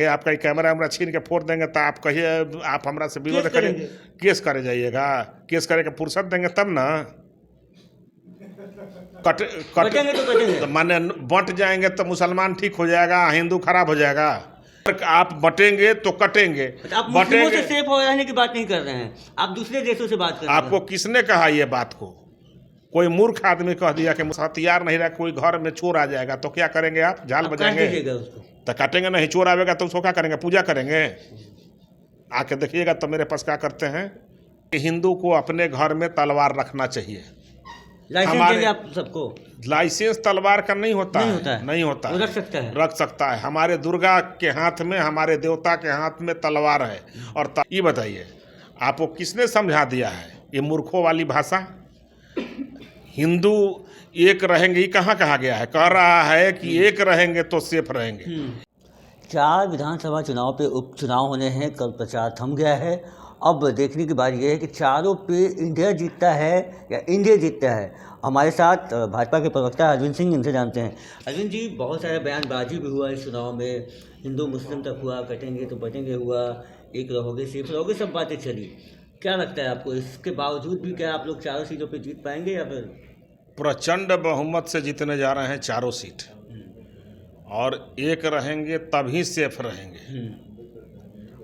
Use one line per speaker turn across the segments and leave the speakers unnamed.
आपका कैमरा वैमरा छीन के फोड़ देंगे तो आप कहिए आप हमरा से विरोध करेंगे, केस करे जाइएगा। केस करे के फुर्सत देंगे तब ना।
बटेंगे तो बटेंगे।
माने बंट जाएंगे तो मुसलमान ठीक हो जाएगा, हिंदू खराब हो जाएगा। आप बटेंगे तो कटेंगे।
आप मुस्लिमों से सेफ हो रहने की बात नहीं कर रहे हैं, आप दूसरे देशों से बात कर रहे हैं।
आपको किसने कहा ये बात को? कोई मूर्ख आदमी कह दिया कि हथियार नहीं रहा, कोई घर में चोर आ जाएगा तो क्या करेंगे आप? झाल बजाएंगे तो काटेंगे नहीं। चोर आवेगा तो उसको क्या करेंगे? पूजा करेंगे। आके देखिएगा तो मेरे पास क्या करते हैं कि हिंदू को अपने घर में तलवार रखना चाहिए।
हमारे आप सबको
लाइसेंस तलवार का नहीं होता
नहीं होता
है। रख सकता है। हमारे दुर्गा के हाथ में, हमारे देवता के हाथ में तलवार है। और ये बताइए आपको किसने समझा दिया है ये मूर्खों वाली भाषा? हिंदू एक रहेंगे, ये कहाँ कहा गया है? कह रहा है कि एक रहेंगे तो सेफ रहेंगे।
4 विधानसभा चुनाव पे उपचुनाव होने हैं, कल प्रचार थम गया है। अब देखने की बात यह है कि चारों पे इंडिया जीतता है या इंडिया जीतता है। हमारे साथ भाजपा के प्रवक्ता अरविंद सिंह, इनसे जानते हैं। अरविंद जी, बहुत सारा बयानबाजी भी हुआ इस चुनाव में, हिंदू मुस्लिम तक हुआ, कटेंगे तो बटेंगे हुआ, एक रहोगे सेफ रहोगे, सब बातें चली। क्या लगता है आपको, इसके बावजूद भी क्या आप लोग चारों सीटों पर जीत पाएंगे या फिर?
प्रचंड बहुमत से जीतने जा रहे हैं चारों सीट, और एक रहेंगे तभी सेफ रहेंगे।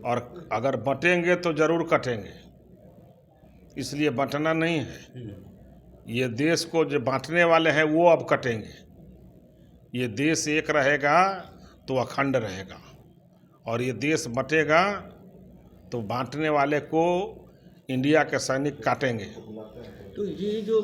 और अगर बटेंगे तो जरूर कटेंगे, इसलिए बंटना नहीं है। ये देश को जो बांटने वाले हैं वो अब कटेंगे। ये देश एक रहेगा तो अखंड रहेगा, और ये देश बटेगा तो बांटने वाले को इंडिया के सैनिक काटेंगे।
तो ये जो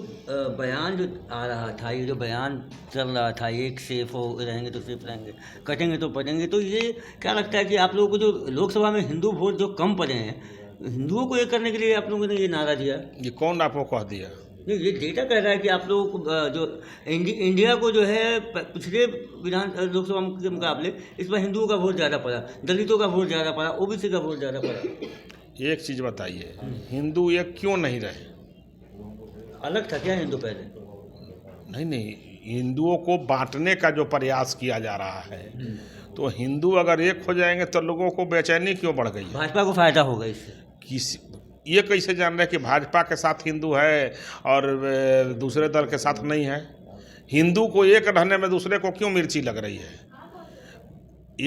बयान जो आ रहा था, ये जो बयान चल रहा था, एक सेफ हो रहेंगे तो सेफ रहेंगे, कटेंगे तो पटेंगे, तो ये क्या लगता है कि आप लोगों को जो लोकसभा में हिंदू वोट जो कम पड़े हैं, हिंदुओं को एक करने के लिए आप लोगों ने ये नारा दिया?
ये कौन आपको कह दिया?
नहीं, ये डेटा कह रहा है कि आप लोगों को जो इंडिया को जो है पिछले विधान लोकसभा के मुकाबले इस बार हिंदुओं का वोट ज़्यादा पड़ा, दलितों का वोट ज़्यादा पड़ा, ओबीसी का वोट ज़्यादा पड़ा।
एक चीज़ बताइए, हिंदू एक क्यों नहीं रहे?
अलग था क्या हिंदू पहले?
नहीं, हिंदुओं को बांटने का जो प्रयास किया जा रहा है, तो हिंदू अगर एक हो जाएंगे तो लोगों को बेचैनी क्यों बढ़ गई?
भाजपा को फायदा होगा इससे।
ये कैसे जान रहे कि भाजपा के साथ हिंदू है और दूसरे दल के साथ नहीं है? हिंदू को एक रहने में दूसरे को क्यों मिर्ची लग रही है?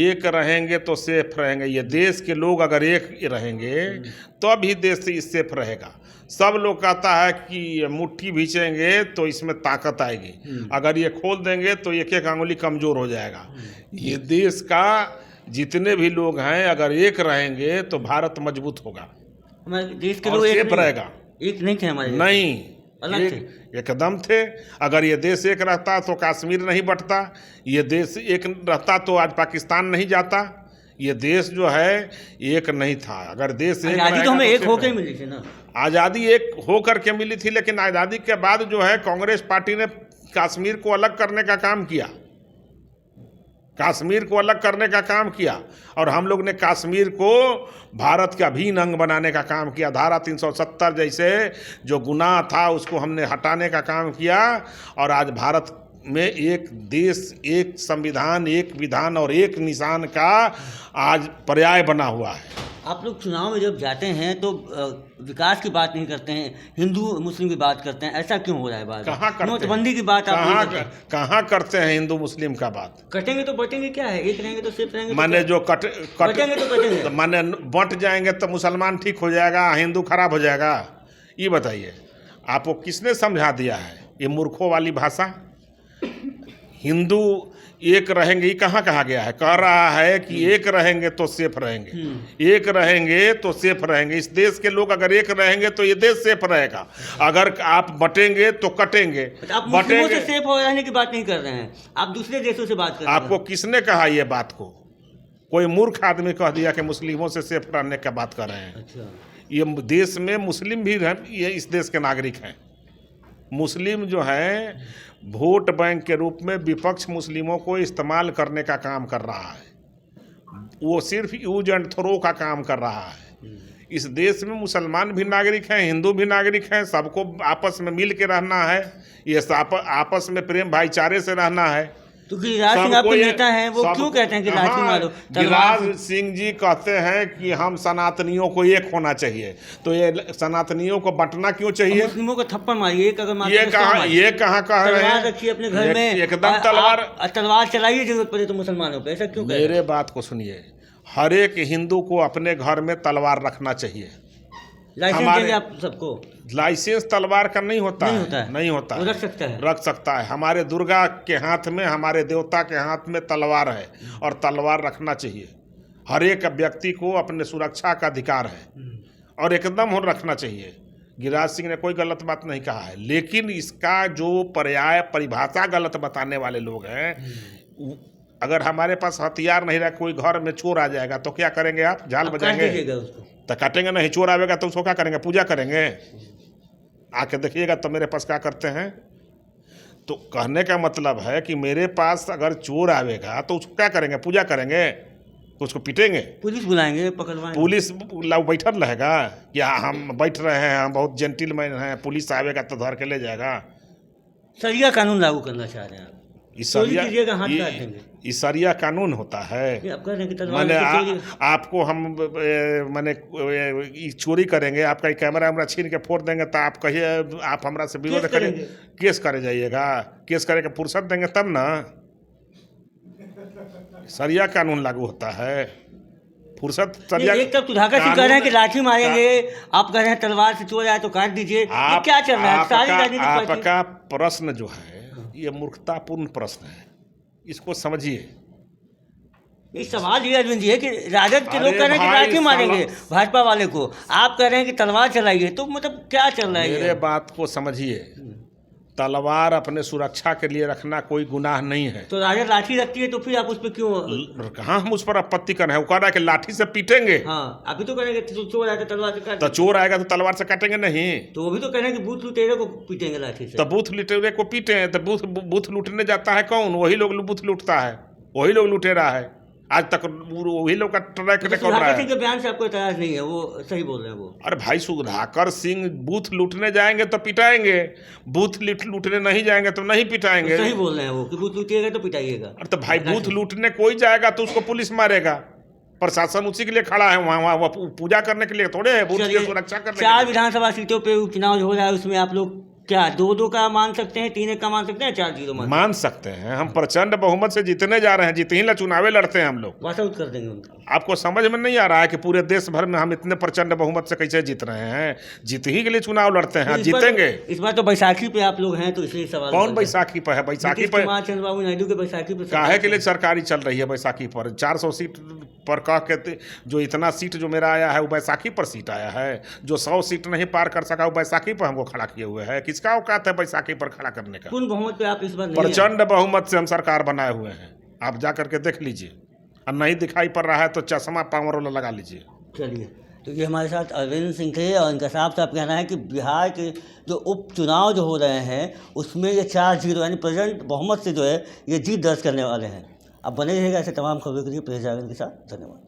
एक रहेंगे तो सेफ रहेंगे। ये देश के लोग अगर एक रहेंगे तो भी देश सेफ रहेगा। सब लोग कहता है कि मुट्ठी भींचेंगे तो इसमें ताकत आएगी, अगर ये खोल देंगे तो एक एक अंगुली कमजोर हो जाएगा। ये देश का जितने भी लोग हैं अगर एक रहेंगे तो भारत मजबूत होगा,
हमारे देश के
और
लोग
सेफ रहेगा।
एक नहीं थे हमारे?
नहीं,
अलग थे।
एकदम थे। अगर ये देश एक रहता तो कश्मीर नहीं बंटता, ये देश एक रहता तो आज पाकिस्तान नहीं जाता। ये देश जो है एक नहीं था। अगर देश एक
आज़ादी तो हमें एक होकर मिली थी ना।
आज़ादी एक होकर के मिली थी, लेकिन आज़ादी के बाद जो है कांग्रेस पार्टी ने कश्मीर को अलग करने का काम किया, कश्मीर को अलग करने का काम किया, और हम लोग ने कश्मीर को भारत का अभिन्न अंग बनाने का काम किया। धारा 370 जैसे जो गुनाह था उसको हमने हटाने का काम किया, और आज भारत में एक देश, एक संविधान, एक विधान और एक निशान का आज पर्याय बना हुआ है।
आप लोग चुनाव में जब जाते हैं तो विकास की बात नहीं करते हैं, हिंदू मुस्लिम की बात करते हैं, ऐसा क्यों हो रहा है? बात
कहाँ करते हैं?
नोटबंदी की बात
कहाँ करते हैं हिंदू मुस्लिम का बात?
कटेंगे तो बटेंगे क्या है? एक रहेंगे तो सेफ रहेंगे।
माने जो
कटेंगे तो बटेंगे,
माने बंट जाएंगे तो मुसलमान ठीक हो जाएगा, हिंदू खराब हो जाएगा। ये बताइए आपको किसने समझा दिया है ये मूर्खों वाली भाषा? हिंदू एक रहेंगे, ये कहाँ कहा गया है? कह रहा है कि एक रहेंगे तो सेफ रहेंगे, एक रहेंगे तो सेफ रहेंगे। इस देश के लोग अगर एक रहेंगे तो ये देश सेफ रहेगा। अगर आप बटेंगे तो कटेंगे।
आप मुस्लिमों से सेफ हो रहने की बात नहीं कर रहे हैं, आप दूसरे देशों से बात कर रहे हैं।
आपको किसने कहा ये बात को? कोई मूर्ख आदमी कह दिया कि मुस्लिमों से सेफ रहने की बात कर रहे हैं।
अच्छा,
ये देश में मुस्लिम भी हैं, ये इस देश के नागरिक हैं। मुस्लिम जो है वोट बैंक के रूप में विपक्ष मुस्लिमों को इस्तेमाल करने का काम कर रहा है। वो सिर्फ यूज एंड थ्रो का काम कर रहा है। इस देश में मुसलमान भी नागरिक हैं, हिंदू भी नागरिक हैं, सबको आपस में मिल के रहना है। ये आपस में प्रेम भाईचारे से रहना है।
तो गिरिराज सिंह आपके नेता हैं, वो क्यों कहते हैं कि लाठी मारो?
गिरिराज सिंह जी कहते हैं कि हम सनातनियों को एक होना चाहिए, तो ये सनातनियों को बंटना क्यों चाहिए?
मुस्लिमों को थप्पड़ मारिए, एक अगर
ये कहाँ कह रहे हैं?
रखिए अपने घर में,
एकदम
तलवार चलाइए जरूरत पड़े तो मुसलमानों पे, ऐसा क्यों?
मेरे बात को सुनिए, हर एक हिंदू को अपने घर में तलवार रखना चाहिए।
लाइसेंस देंगे आप सबको?
लाइसेंस तलवार का नहीं होता
नहीं
है,
होता है।
नहीं होता
वो
है।
रख सकता है,
रख सकता है। हमारे दुर्गा के हाथ में, हमारे देवता के हाथ में तलवार है और तलवार रखना चाहिए। हर एक व्यक्ति को अपने सुरक्षा का अधिकार है और एकदम हो रखना चाहिए। गिरिराज सिंह ने कोई गलत बात नहीं कहा है, लेकिन इसका जो पर्याय परिभाषा गलत बताने वाले लोग हैं, अगर हमारे पास हथियार नहीं रहा, कोई घर में चोर आ जाएगा तो क्या करेंगे? आप झाल बजाएंगे तो काटेंगे नहीं? चोर आवेगा तो उसको क्या करेंगे? पूजा करेंगे? आके देखिएगा तो मेरे पास क्या करते हैं। तो कहने का मतलब है कि मेरे पास अगर चोर आवेगा तो उसको क्या करेंगे? पूजा करेंगे? तो उसको पीटेंगे?
पुलिस बुलाएंगे, पकड़वाएंगे?
पुलिस बैठल रहेगा कि हम बैठ रहे हैं, हम बहुत जेंटिलमैन हैं, पुलिस आवेगा तो धर के ले जाएगा?
सरिया कानून लागू करना चाह रहे हैं आप?
सरिया कानून होता है। मैंने आपको हम मैंने चोरी करेंगे, आपका कैमरा वैमरा छीन के फोड़ देंगे तो आप कहिए आप हमरा से विरोध करेंगे? केस करे जाइएगा? केस करे के फुर्सत देंगे तब ना। सरिया कानून लागू होता है, फुर्सत सरिया।
एक तरफ सुधाकर सिंह कह रहे हैं कि लाठी मारेंगे, आप कह रहे हैं तलवार से चोर आए तो काट दीजिए। क्या चल रहा है? सारी राजनीतिक पार्टी।
आपका प्रश्न जो है ये मूर्खतापूर्ण प्रश्न है, इसको समझिए।
ये सवाल ये अरविंद जी है कि राजद के लोग कह रहे हैं कि लाठी मारेंगे भाजपा वाले को, आप कह रहे हैं कि तलवार चलाइए, तो मतलब क्या चल रहा है?
मेरे बात को समझिए। तलवार अपने सुरक्षा के लिए रखना कोई गुनाह नहीं है।
तो राजद लाठी रखती है तो फिर आप उस पर क्यों?
कहाँ हम उस पर आपत्ति कर रहे हैं? वो कह रहा है कि लाठी से पीटेंगे।
हाँ, अभी तो करेंगे चोर आएगा तलवार से काट।
तो चोर आएगा तो तलवार से काटेंगे नहीं? तो
वो भी तो कह रहे हैं कि बूथ लुटेरे को पीटेंगे लाठी से।
तो बूथ लुटेरे को पीटे तो बूथ लूटने जाता है कौन? वही लोग बूथ लूटता है, वही लोग लुटेरा है। आज तक वही लोग का ट्रैक रिकॉर्ड रहा है।
के बयान से आपको इतराज नहीं है? वो सही बोल रहे हैं वो।
अरे भाई, सुधाकर सिंह बूथ लूटने जाएंगे तो पिटाएंगे, बूथ लूटने नहीं जाएंगे तो नहीं पिटाएंगे।
तो सही बोल रहे हैं वो कि बूथ लूटिएगा तो पिटाइएगा।
अरे तो भाई, बूथ लूटने कोई जाएगा तो उसको पुलिस मारेगा। प्रशासन उसी के लिए खड़ा है वहाँ पूजा करने के लिए थोड़े है, बूथ की सुरक्षा करने।
4 विधानसभा सीटों पे उपचुनाव हो रहा है, उसमें आप लोग क्या 2-2 का मान सकते हैं, 3-1 का मान सकते हैं, 4-0
मान सकते हैं? हम प्रचंड बहुमत से जीतने जा रहे हैं, जीत ही ला चुनावे लड़ते हैं हम लोग।
वाट आउट कर देंगे उनका।
आपको समझ में नहीं आ रहा है कि पूरे देश भर में हम इतने प्रचंड बहुमत से कैसे जीत रहे हैं? जीत ही के लिए चुनाव लड़ते हैं, जीतेंगे।
इस बार तो बैसाखी पे आप लोग हैं तो इसलिए सवाल।
कौन बैसाखी पर है? बैसाखी पर
चंद्रबाबू नायडू के बैसाखी पे
काहे के लिए सरकारी चल रही है? बैसाखी पर 400 सीट पर कह के जो इतना सीट जो मेरा आया है वो बैसाखी पर सीट आया है। जो 100 सीट नहीं पार कर सका वो बैसाखी पर हमको खड़ा किए हुए है। किसका औकात है बैसाखी पर खड़ा करने का?
पूर्ण बहुमत पे आप इस बार?
प्रचंड बहुमत से हम सरकार बनाए हुए हैं, आप जा करके देख लीजिए। और नहीं दिखाई पड़ रहा है तो चश्मा पावर वाला लगा लीजिए।
चलिए, तो ये हमारे साथ अरविंद सिंह थे और इनका साफ साफ कहना है कि बिहार के जो उपचुनाव जो हो रहे हैं उसमें ये 4-0 यानी प्रचंड बहुमत से जो है ये जीत दर्ज करने वाले हैं। अब बने रहेगा ऐसे तमाम खबरों के लिए प्रेस जागरण के साथ। धन्यवाद।